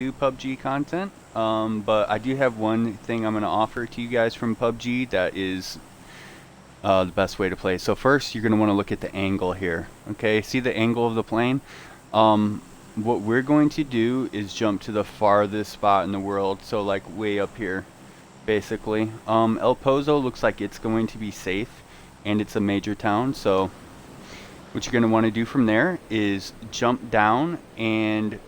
do PUBG content, but I do have one thing I'm going to offer to you guys from PUBG that is the best way to play. So first, you're going to want to look at the angle here. Okay, see the angle of the plane? Um, what we're going to do is jump to the farthest spot in the world, so like way up here, basically. El Pozo looks like it's going to be safe, and it's a major town, so what you're going to want to do from there is jump down and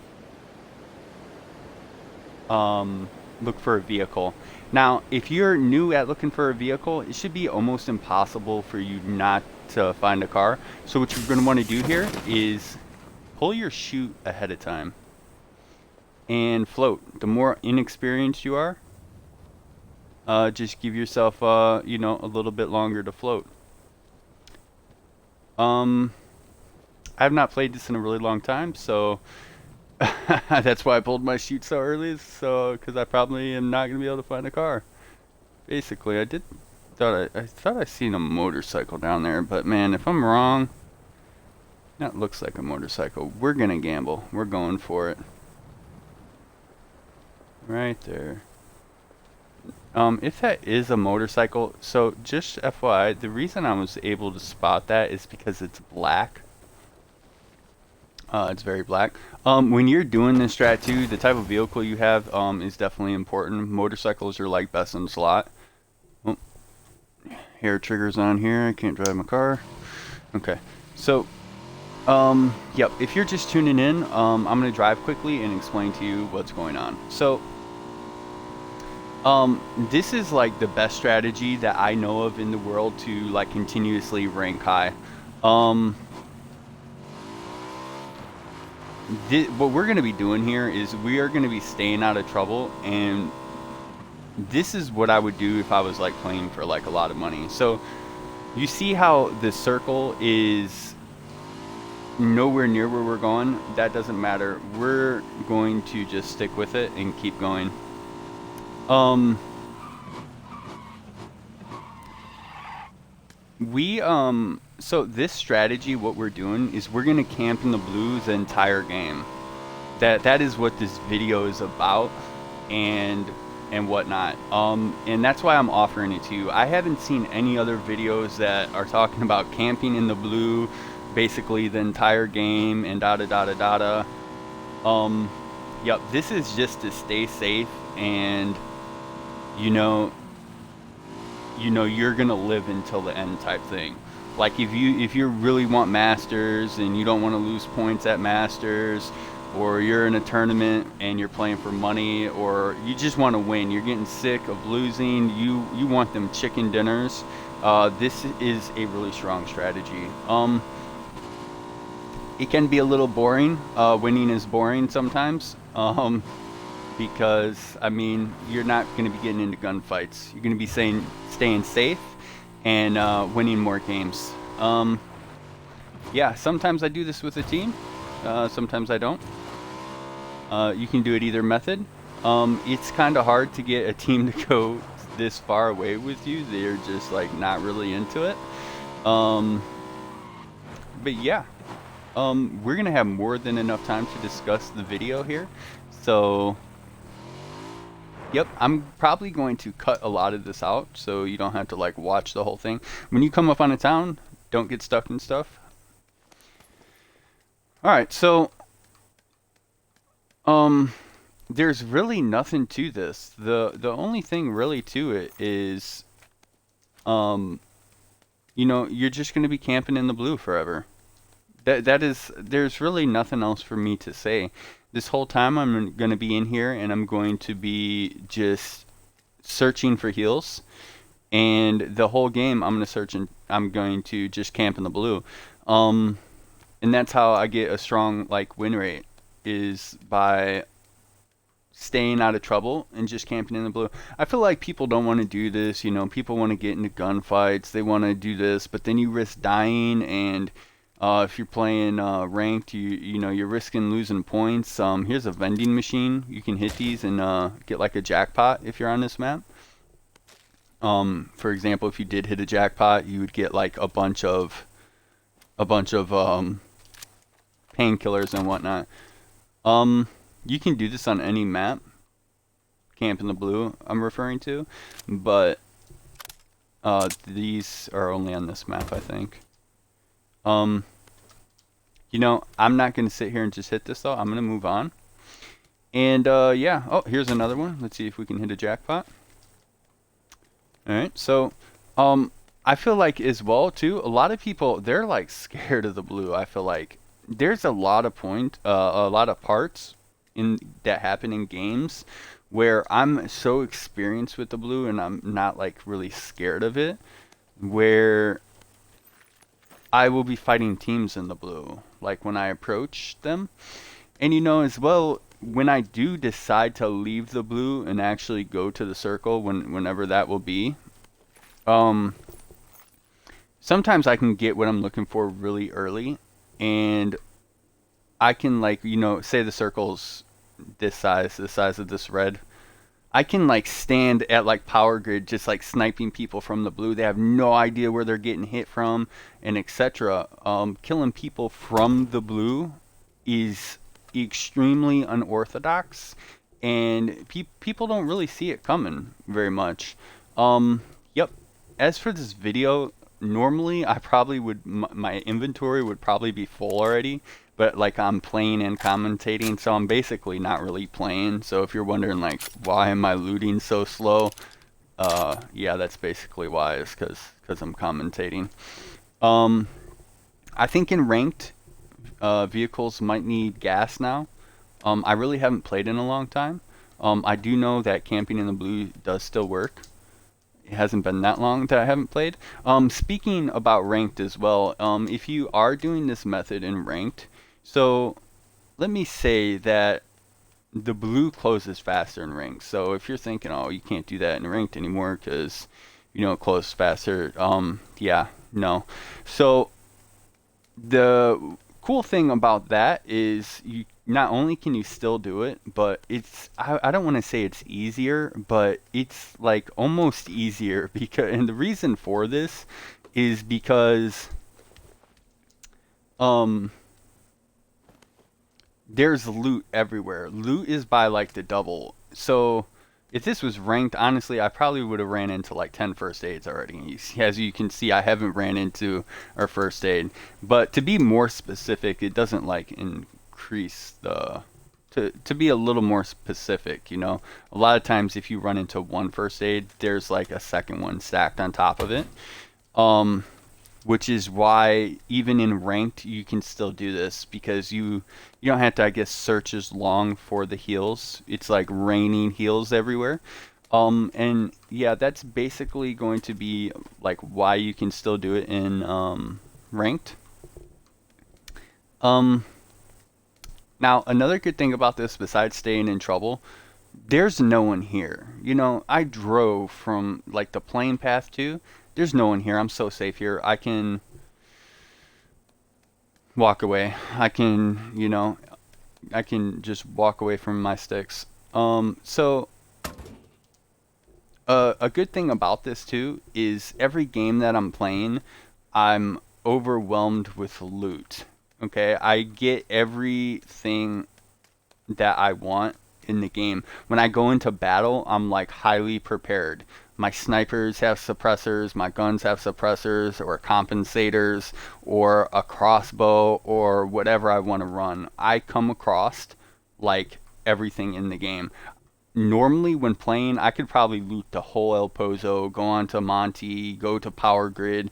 look for a vehicle. Now, if you're new at looking for a vehicle, it should be almost impossible for you not to find a car. So what you're going to want to do here is pull your chute ahead of time and float. The more inexperienced you are, just give yourself, a little bit longer to float. I have not played this in a really long time, so that's why I pulled my chute so early, so because I probably am not gonna be able to find a car. Basically, I thought I seen a motorcycle down there, but man, if I'm wrong, that looks like a motorcycle. We're gonna gamble. We're going for it. Right there. If that is a motorcycle, so just FYI, the reason I was able to spot that is because it's black. It's very black. When you're doing this strat too, the type of vehicle you have is definitely important. Motorcycles are like best in slot. Oh, hair triggers on here. I can't drive my car. Okay, so yep. If you're just tuning in, I'm gonna drive quickly and explain to you what's going on. So, this is like the best strategy that I know of in the world to like continuously rank high. What we're going to be doing here is we are going to be staying out of trouble, and this is what I would do if I was like playing for like a lot of money. So you see how the circle is nowhere near where we're going? That doesn't matter. We're going to just stick with it and keep going. So this strategy, what we're doing is we're gonna camp in the blue the entire game. That is what this video is about, and whatnot. And that's why I'm offering it to you. I haven't seen any other videos that are talking about camping in the blue, basically the entire game, and da da da da da da. Yep, this is just to stay safe, and you know, you're gonna live until the end type thing. Like if you really want masters and you don't want to lose points at masters, or you're in a tournament and you're playing for money, or you just want to win, you're getting sick of losing, you want them chicken dinners, this is a really strong strategy. It can be a little boring. Winning is boring sometimes. Because I mean, you're not going to be getting into gunfights. You're going to be staying safe and winning more games. Yeah, sometimes I do this with a team. Sometimes I don't. You can do it either method. It's kind of hard to get a team to go this far away with you. They're just like not really into it. But yeah, we're going to have more than enough time to discuss the video here. So yep, I'm probably going to cut a lot of this out so you don't have to like watch the whole thing. When you come up on a town, don't get stuck in stuff. Alright, so there's really nothing to this. The only thing really to it is you're just gonna be camping in the blue forever. There's really nothing else for me to say. This whole time I'm going to be in here and I'm going to be just searching for heals. And the whole game I'm going to just camp in the blue. And that's how I get a strong like win rate, is by staying out of trouble and just camping in the blue. I feel like people don't want to do this, people want to get into gunfights, they want to do this, but then you risk dying, and if you're playing ranked, you're risking losing points. Here's a vending machine. You can hit these and get like a jackpot if you're on this map. For example, if you did hit a jackpot, you would get like a bunch of painkillers and whatnot. You can do this on any map, Camp in the Blue I'm referring to, but these are only on this map, I think. Um, I'm not going to sit here and just hit this though. I'm going to move on. And yeah, oh, here's another one. Let's see if we can hit a jackpot. All right, so I feel like as well too, a lot of people they're like scared of the blue. I feel like there's a lot of parts in that happen in games where I'm so experienced with the blue and I'm not like really scared of it, where I will be fighting teams in the blue, like when I approach them. And as well, when I do decide to leave the blue and actually go to the circle, whenever that will be, um, sometimes I can get what I'm looking for really early, and I can like, say the circle's the size of this red. I can like stand at like power grid just like sniping people from the blue. They have no idea where they're getting hit from and etc. Killing people from the blue is extremely unorthodox, and people don't really see it coming very much. Yep. As for this video, normally I probably would my inventory would probably be full already, but like I'm playing and commentating, so I'm basically not really playing. So if you're wondering like why am I looting so slow, yeah, that's basically why. Is because I'm commentating. Um, I think in ranked, vehicles might need gas now. I really haven't played in a long time. I do know that camping in the blue does still work. It hasn't been that long that I haven't played. Speaking about ranked as well, if you are doing this method in ranked, so let me say that the blue closes faster in ranked. So if you're thinking, oh, you can't do that in ranked anymore because it closes faster, yeah, no. So the cool thing about that is you not only can you still do it, but I don't want to say it's easier, but it's like almost easier because and the reason for this is because um there's loot everywhere. Loot is by like the double. So if this was ranked, honestly, I probably would have ran into like 10 first aids already. As you can see, I haven't ran into our first aid. But to be more specific, it doesn't like increase the to be a little more specific, a lot of times if you run into one first aid, there's like a second one stacked on top of it. Um, which is why even in ranked you can still do this because you don't have to, I guess, search as long for the heals. It's like raining heals everywhere. And yeah, that's basically going to be like why you can still do it in ranked. Um, Now another good thing about this, besides staying in trouble, there's no one here. I drove from like the plane path to. There's no one here. I'm so safe here. I can walk away. I can just walk away from my sticks. So a good thing about this too is every game that I'm playing, I'm overwhelmed with loot. Okay, I get everything that I want in the game. When I go into battle, I'm like highly prepared. My snipers have suppressors, my guns have suppressors or compensators or a crossbow or whatever I want to run. I come across like everything in the game. Normally when playing, I could probably loot the whole El Pozo, go on to Monty, go to Power Grid.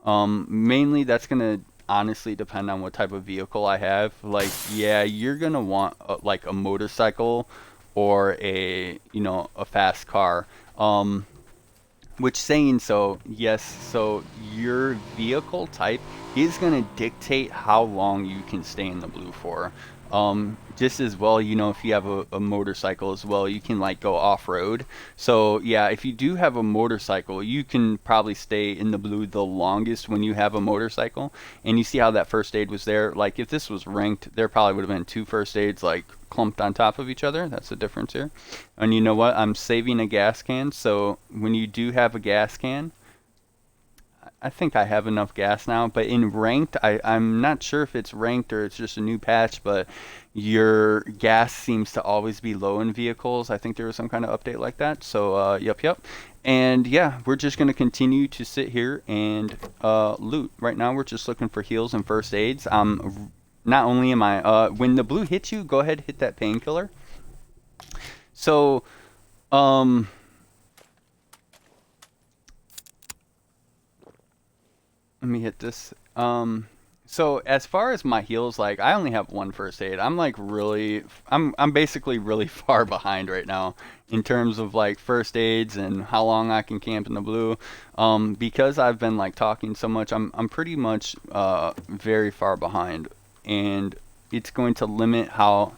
Mainly that's gonna honestly depend on what type of vehicle I have. Like, yeah, you're gonna want like a motorcycle or a fast car. Which saying so, yes, so your vehicle type is going to dictate how long you can stay in the blue for. Just as well, if you have a motorcycle as well, you can like go off-road. So yeah, if you do have a motorcycle, you can probably stay in the blue the longest when you have a motorcycle. And you see how that first aid was there? Like if this was ranked, there probably would have been two first aids like clumped on top of each other. That's the difference here. And you know what? I'm saving a gas can, so when you do have a gas can, I think I have enough gas now, but in ranked, I'm not sure if it's ranked or it's just a new patch, but your gas seems to always be low in vehicles. I think there was some kind of update like that. So, yep. And yeah, we're just going to continue to sit here and loot. Right now, we're just looking for heals and first aids. Not only am I, when the blue hits you, go ahead, hit that painkiller. So, um, let me hit this. So as far as my heals, like I only have one first aid. I'm like really, I'm basically really far behind right now in terms of like first aids and how long I can camp in the blue. Because I've been like talking so much, I'm pretty much very far behind, and it's going to limit how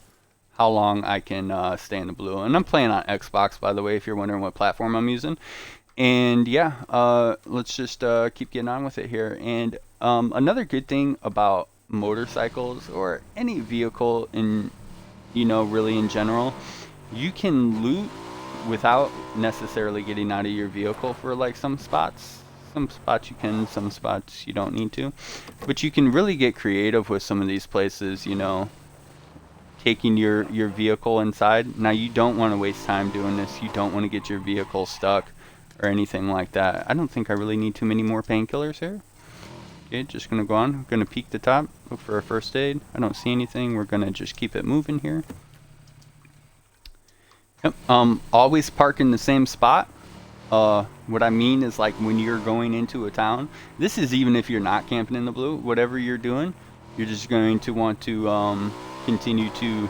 long I can stay in the blue. And I'm playing on Xbox, by the way, if you're wondering what platform I'm using. And yeah, let's just keep getting on with it here. And another good thing about motorcycles or any vehicle in, really in general, you can loot without necessarily getting out of your vehicle for like some spots. Some spots you can, some spots you don't need to. But you can really get creative with some of these places, taking your vehicle inside. Now you don't want to waste time doing this. You don't want to get your vehicle stuck or anything like that. I don't think I really need too many more painkillers here. Okay, just gonna go on. I'm gonna peek the top, look for a first aid. I don't see anything. We're gonna just keep it moving here. Yep. Always park in the same spot. What I mean is like when you're going into a town. This is even if you're not camping in the blue. Whatever you're doing, you're just going to want to continue to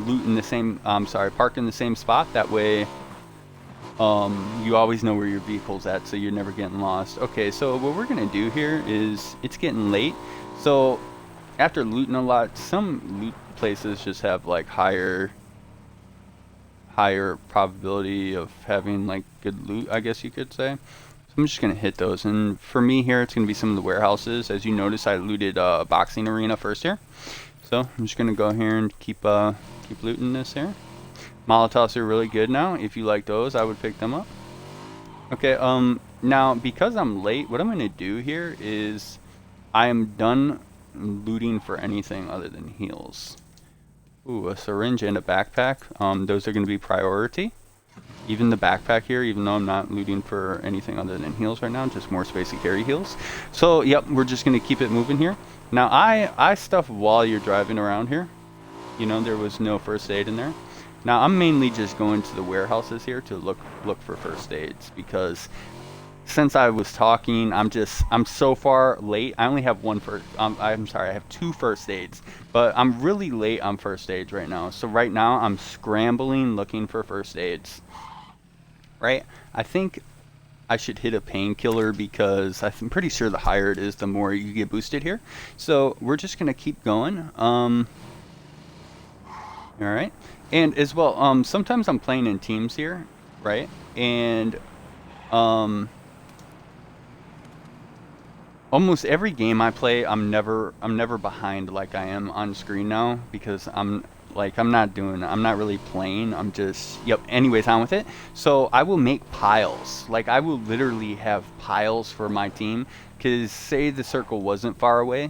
loot in the same, park in the same spot. That way, you always know where your vehicle's at, so you're never getting lost. Okay, so what we're gonna do here is, it's getting late, so after looting a lot, some loot places just have like higher probability of having like good loot, I guess you could say. So I'm just gonna hit those, and for me here, it's gonna be some of the warehouses. As you notice, I looted a boxing arena first here. So I'm just gonna go here and keep looting this here. Molotovs are really good now. If you like those, I would pick them up. Okay, now because I'm late, what I'm gonna do here is I am done looting for anything other than heals. Ooh, a syringe and a backpack. Those are gonna be priority. Even the backpack here, even though I'm not looting for anything other than heals right now, just more space to carry heals. So, yep, we're just gonna keep it moving here. Now, I stuff while you're driving around here. There was no first aid in there. Now, I'm mainly just going to the warehouses here to look for first aids, because since I was talking, I'm so far late. I only have I have 2 first aids, but I'm really late on first aids right now. So right now, I'm scrambling looking for first aids. Right? I think I should hit a painkiller, because I'm pretty sure the higher it is, the more you get boosted here. So we're just gonna keep going. All right. And as well, sometimes I'm playing in teams here, right? And almost every game I play, I'm never behind like I am on screen now, because I'm not really playing. I'm just, yep, anyways, on with it. So I will make piles. Like, I will literally have piles for my team, because say the circle wasn't far away,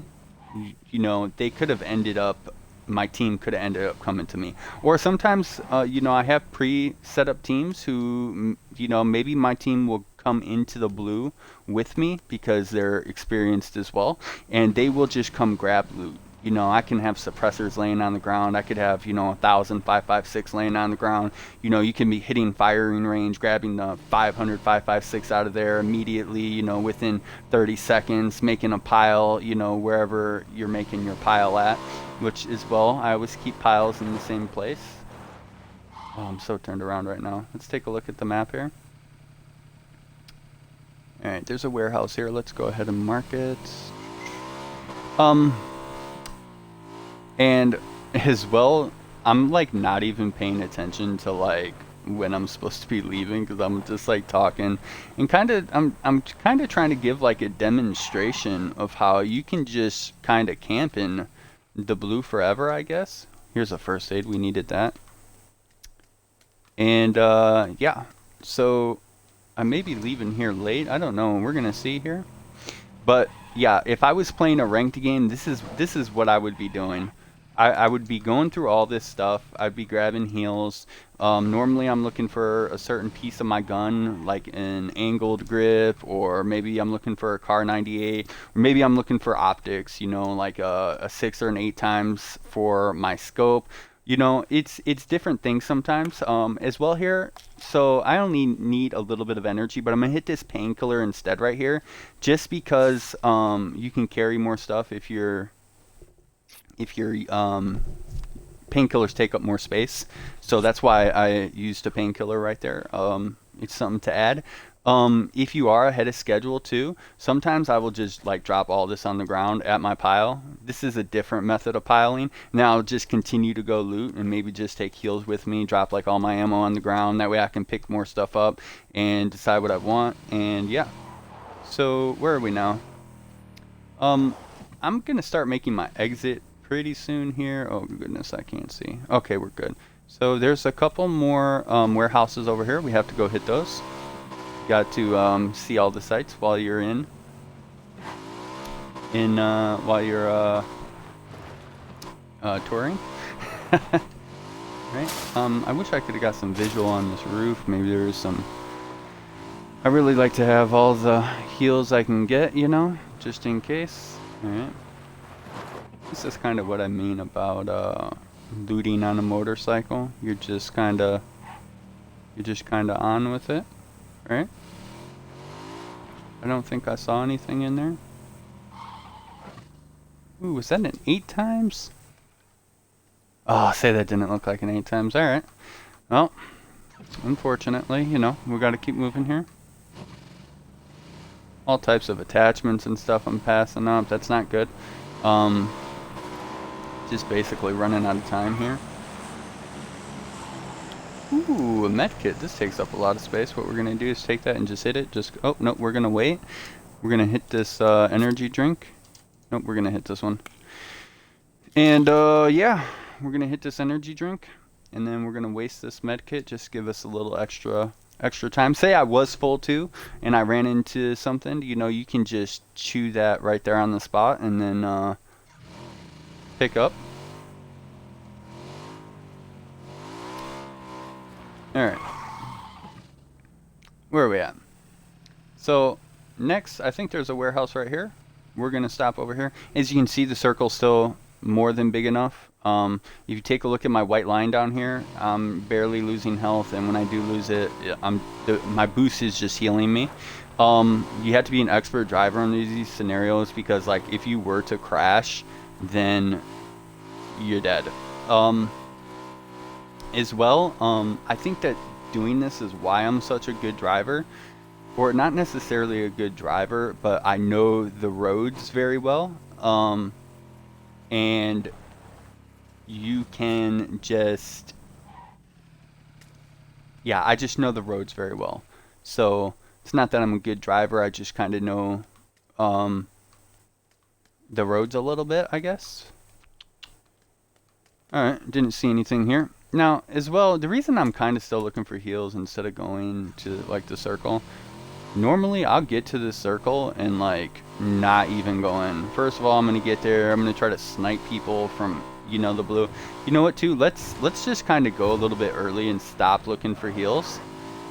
they could have ended up, my team could have ended up coming to me. Or sometimes, I have pre-set up teams who, maybe my team will come into the blue with me because they're experienced as well, and they will just come grab loot. I can have suppressors laying on the ground. I could have, 1,000 5.56 laying on the ground. You can be hitting firing range, grabbing the 500 5.56 out of there immediately, within 30 seconds, making a pile, wherever you're making your pile at, which is, well, I always keep piles in the same place. Oh, I'm so turned around right now. Let's take a look at the map here. All right, there's a warehouse here. Let's go ahead and mark it. And as well, I'm like not even paying attention to like when I'm supposed to be leaving, because I'm just like talking and I'm kind of trying to give like a demonstration of how you can just kind of camp in the blue forever, I guess. Here's a first aid, we needed that. And yeah, so I may be leaving here late. I don't know. We're gonna see here. But yeah, if I was playing a ranked game, this is what I would be doing. I would be going through all this stuff. I'd be grabbing heals. Normally, I'm looking for a certain piece of my gun, like an angled grip, or maybe I'm looking for a Car 98, or maybe I'm looking for optics. You know, like a 6 or an 8 times for my scope. You know, it's different things sometimes as well here. So I only need a little bit of energy, but I'm gonna hit this painkiller instead right here, just because you can carry more stuff if your painkillers take up more space. So that's why I used a painkiller right there. It's something to add. If you are ahead of schedule too, sometimes I will just like drop all this on the ground at my pile. This is a different method of piling. Now I'll just continue to go loot and maybe just take heals with me, drop like all my ammo on the ground. That way I can pick more stuff up and decide what I want. And yeah. So where are we now? I'm gonna start making my exit pretty soon here. Oh goodness, I can't see. Okay, we're good. So there's a couple more warehouses over here. We have to go hit those. Got to see all the sites while you're while you're touring. Right. I wish I could have got some visual on this roof. Maybe there is some. I really like to have all the heals I can get, you know, just in case. All right. This is kind of what I mean about looting on a motorcycle. You're just kind of on with it, right? I don't think I saw anything in there. Ooh, was that an 8 times? Oh, say that didn't look like an 8 times. All right. Well, unfortunately, you know, we got to keep moving here. All types of attachments and stuff I'm passing up. That's not good. Just basically running out of time here. Ooh, a med kit. This takes up a lot of space. What we're going to do is take that and just hit it. Oh, no, we're going to wait. We're going to hit this energy drink. Nope, we're going to hit this one. And yeah, we're going to hit this energy drink. And then we're going to waste this med kit. Just give us a little extra time. Say I was full too, and I ran into something. You know, you can just chew that right there on the spot and then pick up. Alright. Where are we at? So, next, I think there's a warehouse right here. We're going to stop over here. As you can see, the circle's still more than big enough. If you take a look at my white line down here, I'm barely losing health, and when I do lose it, my boost is just healing me. You have to be an expert driver in these scenarios because, like, if you were to crash, then you're dead. As well, I think that doing this is why I'm such a good driver, or not necessarily a good driver, but I know the roads very well, and you can just, yeah, I just know the roads very well. So it's not that I'm a good driver, I just kind of know the roads a little bit, I guess. Alright, didn't see anything here. Now, as well, the reason I'm kind of still looking for heals instead of going to, like, the circle, normally I'll get to the circle and, like, not even go in. First of all, I'm going to get there, I'm going to try to snipe people from, you know, the blue. You know what, too? Let's just kind of go a little bit early and stop looking for heals,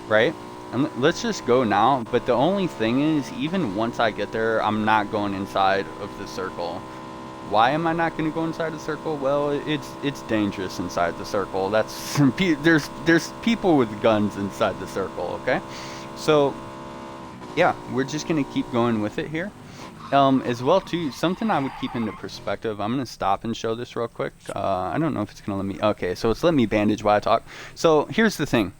right? And let's just go now, but the only thing is, even once I get there, I'm not going inside of the circle. Why am I not going to go inside the circle? Well, it's dangerous inside the circle. That's there's people with guns inside the circle. Okay, so yeah, we're just going to keep going with it here. As well too, something I would keep into perspective. I'm going to stop and show this real quick. I don't know if it's going to let me. Okay, so it's letting me bandage while I talk. So here's the thing.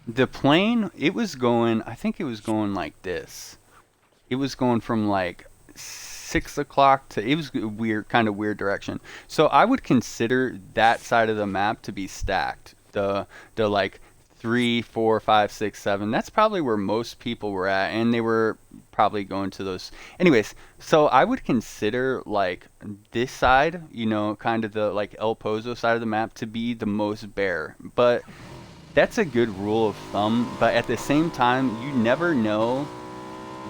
The plane, it was going. I think it was going like this. It was going from like 6 o'clock to, it was weird, kind of weird direction. So I would consider that side of the map to be stacked. The like 3, 4, 5, 6, 7. That's probably where most people were at, and they were probably going to those. Anyways, so I would consider like this side, you know, kind of the like El Pozo side of the map to be the most bare. But that's a good rule of thumb, but at the same time, you never know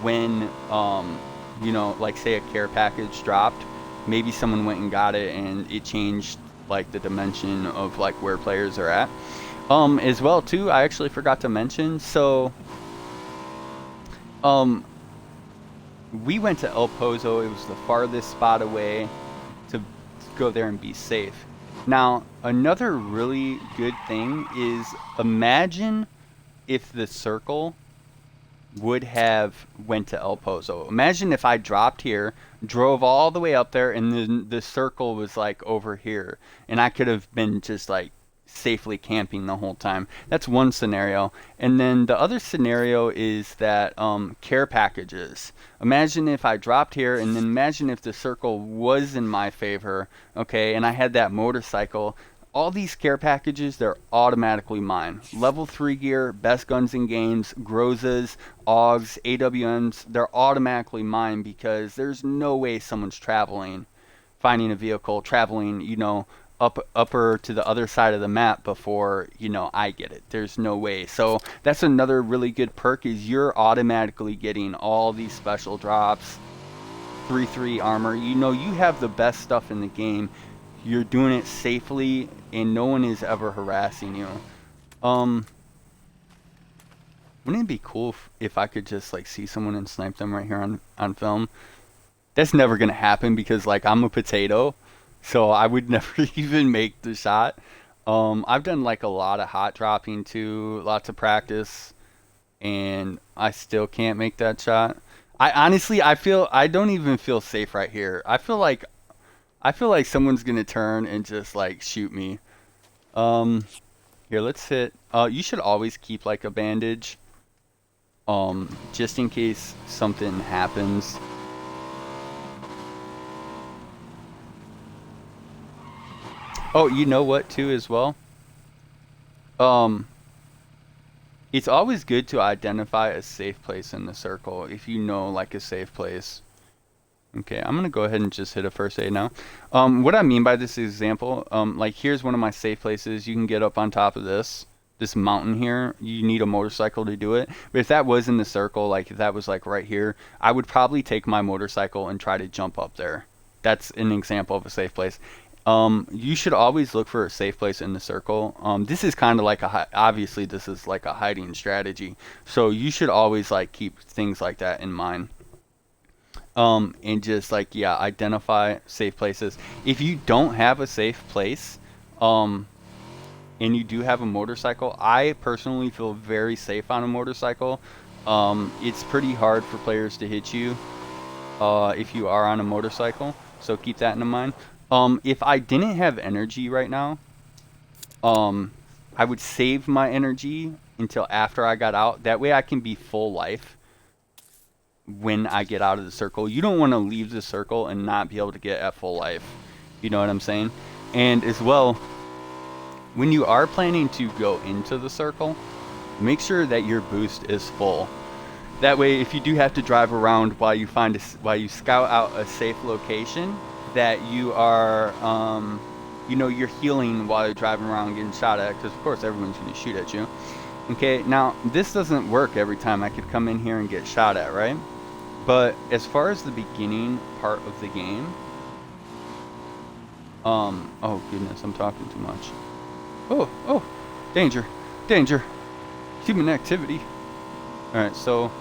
when, you know, like say a care package dropped, maybe someone went and got it and it changed like the dimension of like where players are at. As well too, I actually forgot to mention, so um, we went to El Pozo. It was the farthest spot away to go there and be safe. Now, another really good thing is imagine if the circle would have went to El Pozo. Imagine if I dropped here, drove all the way up there, and then the circle was like over here, and I could have been just like safely camping the whole time. That's one scenario. And then the other scenario is that care packages. Imagine if I dropped here, and then imagine if the circle was in my favor, okay, and I had that motorcycle. All these care packages, they're automatically mine. Level 3 gear, best guns in games, Grozas, AUGs, AWMs, they're automatically mine because there's no way someone's traveling, finding a vehicle, traveling, you know, upper to the other side of the map before, you know, I get it. There's no way. So that's another really good perk is you're automatically getting all these special drops, 3-3 armor. You know, you have the best stuff in the game. You're doing it safely, and no one is ever harassing you. Wouldn't it be cool if I could just like see someone and snipe them right here on film? That's never gonna happen because like I'm a potato, so I would never even make the shot. I've done like a lot of hot dropping too, lots of practice, and I still can't make that shot. I honestly, I don't even feel safe right here. I feel like someone's gonna turn and just like shoot me. Um, Here, let's hit. You should always keep like a bandage, just in case something happens. Oh, you know what too as well? Um, it's always good to identify a safe place in the circle if you know like a safe place. Okay, I'm gonna go ahead and just hit a first aid now. What I mean by this example, like here's one of my safe places. You can get up on top of this mountain here. You need a motorcycle to do it. But if that was in the circle, like if that was like right here, I would probably take my motorcycle and try to jump up there. That's an example of a safe place. You should always look for a safe place in the circle. This is kind of like obviously this is like a hiding strategy. So you should always like keep things like that in mind. And just like, yeah, identify safe places. If you don't have a safe place, and you do have a motorcycle, I personally feel very safe on a motorcycle. It's pretty hard for players to hit you, if you are on a motorcycle. So keep that in mind. If I didn't have energy right now, I would save my energy until after I got out. That way I can be full life when I get out of the circle. You don't want to leave the circle and not be able to get at full life. You know what I'm saying? And as well, when you are planning to go into the circle, make sure that your boost is full. That way, if you do have to drive around while you while you scout out a safe location, that you are, you know, you're healing while you're driving around getting shot at, because of course everyone's going to shoot at you. Okay, now this doesn't work every time. I could come in here and get shot at, right? But as far as the beginning part of the game, oh goodness, I'm talking too much. Oh, danger, danger, human activity. All right, so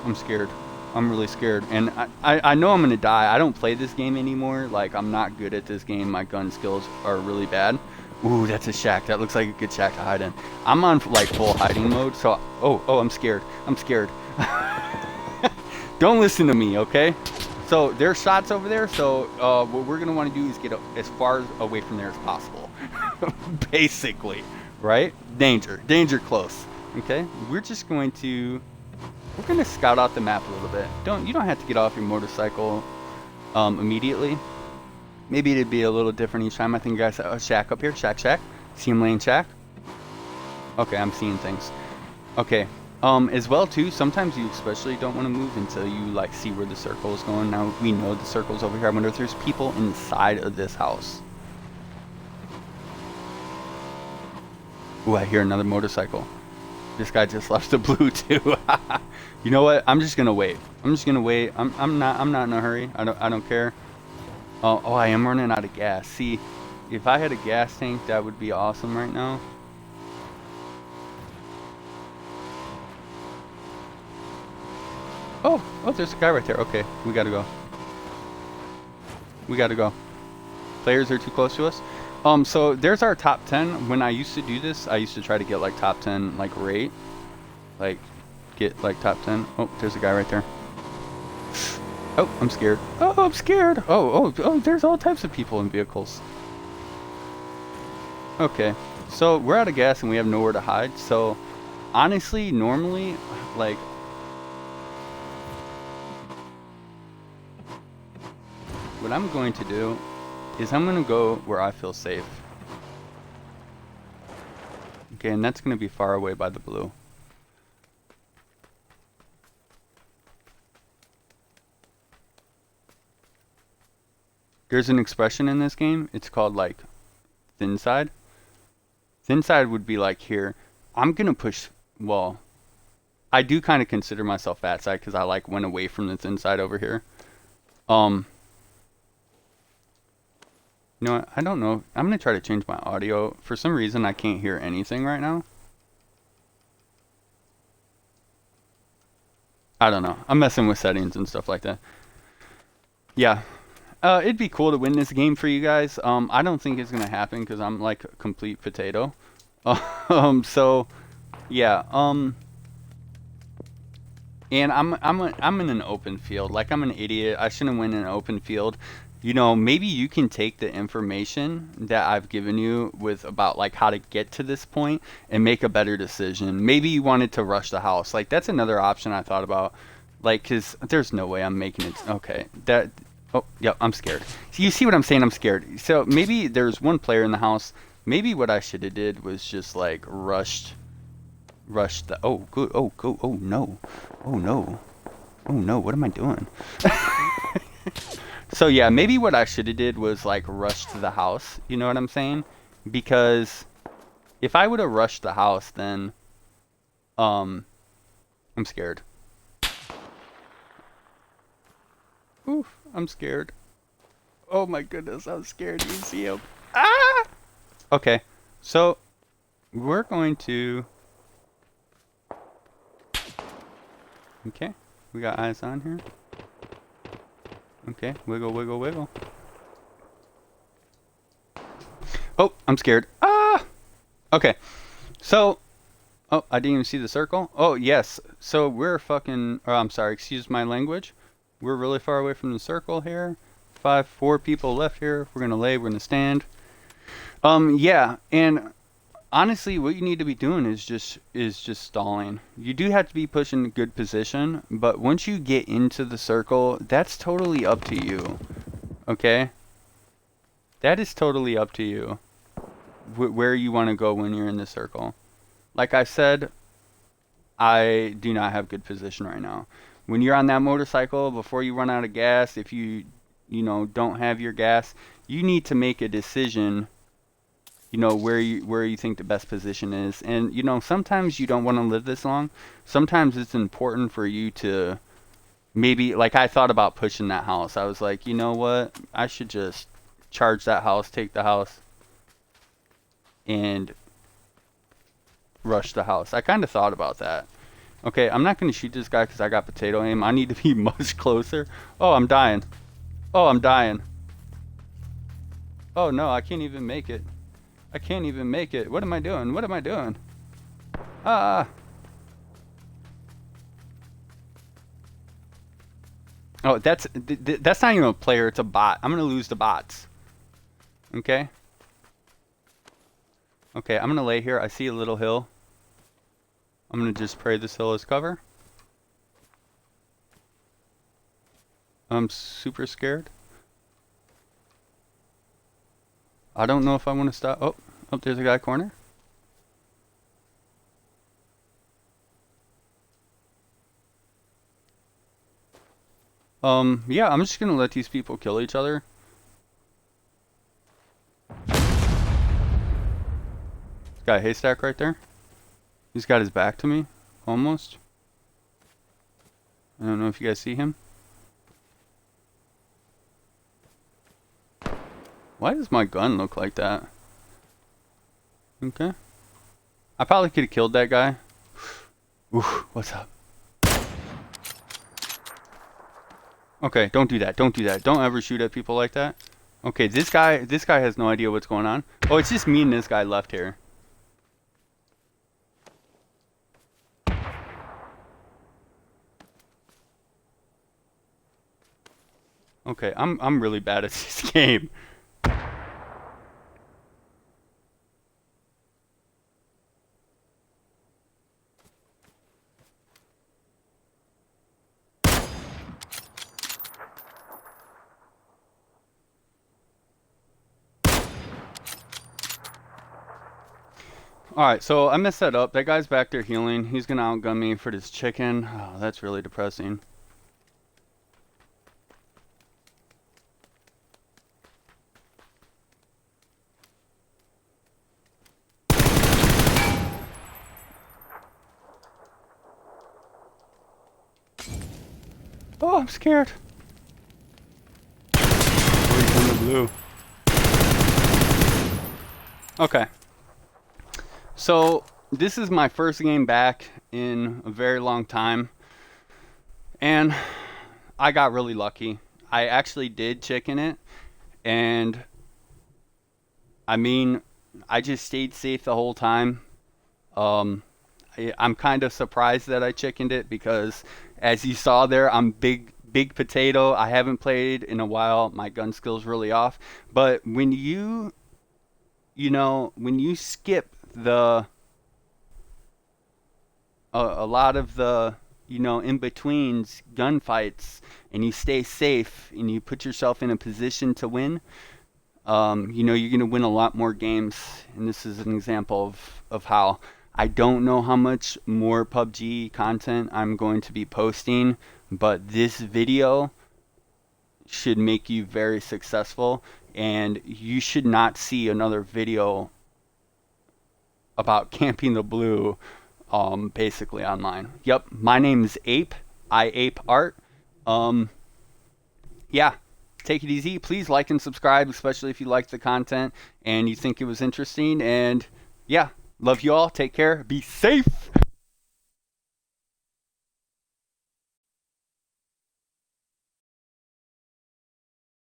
I'm scared. I'm really scared, and I know I'm gonna die. I don't play this game anymore. Like, I'm not good at this game. My gun skills are really bad. Ooh, that's a shack. That looks like a good shack to hide in. I'm on like full hiding mode, so oh, I'm scared. I'm scared. Don't listen to me, okay? So there's shots over there. So what we're gonna want to do is get as far away from there as possible, basically, right? Danger close. Okay, we're gonna scout out the map a little bit. You don't have to get off your motorcycle immediately. Maybe it'd be a little different each time. I think you guys have a shack up here. Shack. See him laying shack? Okay, I'm seeing things. Okay. As well too, sometimes you especially don't want to move until you like see where the circle is going. Now we know the circle's over here. I wonder if there's people inside of this house. Ooh, I hear another motorcycle. This guy just left the blue too. You know what? I'm just gonna wait. I'm just gonna wait. I'm not in a hurry. I don't care. Oh, I am running out of gas. See, if I had a gas tank, that would be awesome right now. Oh, there's a guy right there. Okay, we gotta go. We gotta go. Players are too close to us. So there's our top 10. When I used to do this, I used to try to get like top 10 like rate. Like get like top 10. Oh, there's a guy right there. Oh, I'm scared. Oh, I'm scared. Oh, there's all types of people in vehicles. Okay. So we're out of gas and we have nowhere to hide. So honestly, normally like what I'm going to do is I'm going to go where I feel safe. Okay, and that's going to be far away by the blue. There's an expression in this game. It's called like thin side. Thin side would be like here. I'm going to push, well, I do kind of consider myself fat side because I like went away from the thin side over here. You know what? I don't know. I'm going to try to change my audio. For some reason, I can't hear anything right now. I don't know. I'm messing with settings and stuff like that. Yeah. It'd be cool to win this game for you guys. I don't think it's going to happen because I'm like a complete potato. So, yeah. And I'm in an open field. Like, I'm an idiot. I shouldn't win in an open field. You know, maybe you can take the information that I've given you with about like how to get to this point and make a better decision. Maybe you wanted to rush the house. Like that's another option I thought about. Like, cause there's no way I'm making it. Okay, that. Oh, yeah, I'm scared. So you see what I'm saying? I'm scared. So maybe there's one player in the house. Maybe what I should have did was just like rushed the. Oh, good. Oh, go. Oh no. Oh no. Oh no. What am I doing? So yeah, maybe what I should have did was like rush to the house. You know what I'm saying? Because if I would have rushed the house, then I'm scared. Oof, I'm scared. Oh my goodness, I'm scared. You see him? Ah! Okay, so we're going to. Okay, we got eyes on here. Okay, wiggle, wiggle, wiggle. Oh, I'm scared. Ah! Okay, so... Oh, I didn't even see the circle. Oh, yes. So we're fucking... Oh, I'm sorry, excuse my language. We're really far away from the circle here. 4 people left here. We're gonna lay, we're gonna stand. Yeah, and... Honestly, what you need to be doing is just stalling. You do have to be pushing a good position, but once you get into the circle, that's totally up to you. Okay? That is totally up to you. Where you want to go when you're in the circle. Like I said, I do not have good position right now. When you're on that motorcycle, before you run out of gas, if you don't have your gas, you need to make a decision. You know where you think the best position is, and you know sometimes you don't want to live this long. Sometimes it's important for you to maybe, like I thought about pushing that house. I was like, you know what, I should just charge that house, take the house, and rush the house. I kind of thought about that. Okay, I'm not going to shoot this guy because I got potato aim. I need to be much closer. Oh, I'm dying. Oh, I'm dying. Oh no, I can't even make it. I can't even make it. What am I doing? What am I doing? Ah. Oh, that's not even a player. It's a bot. I'm gonna lose the bots. Okay. Okay, I'm gonna lay here. I see a little hill. I'm gonna just pray this hill is cover. I'm super scared. I don't know if I want to stop. Oh, there's a guy corner. Yeah, I'm just gonna let these people kill each other. Got a haystack right there. He's got his back to me, almost. I don't know if you guys see him. Why does my gun look like that? Okay. I probably could have killed that guy. Oof, what's up? Okay, don't do that. Don't do that. Don't ever shoot at people like that. Okay, this guy has no idea what's going on. Oh, it's just me and this guy left here. Okay, I'm really bad at this game. Alright, so I messed that up. That guy's back there healing. He's gonna outgun me for this chicken. Oh, that's really depressing. Oh, I'm scared. Oh, he's in the blue. Okay. So, this is my first game back in a very long time. And I got really lucky. I actually did chicken it. And, I mean, I just stayed safe the whole time. I'm kind of surprised that I chickened it because, as you saw there, I'm big potato. I haven't played in a while. My gun skill's really off. But when you skip the a lot of the in betweens gunfights and you stay safe and you put yourself in a position to win, you're gonna win a lot more games. And this is an example of how. I don't know how much more PUBG content I'm going to be posting, but this video should make you very successful, and you should not see another video about camping the blue basically online. Yep, my name's Ape. I Ape Art. Yeah, take it easy. Please like and subscribe, especially if you like the content and you think it was interesting. And yeah, love you all. Take care. Be safe.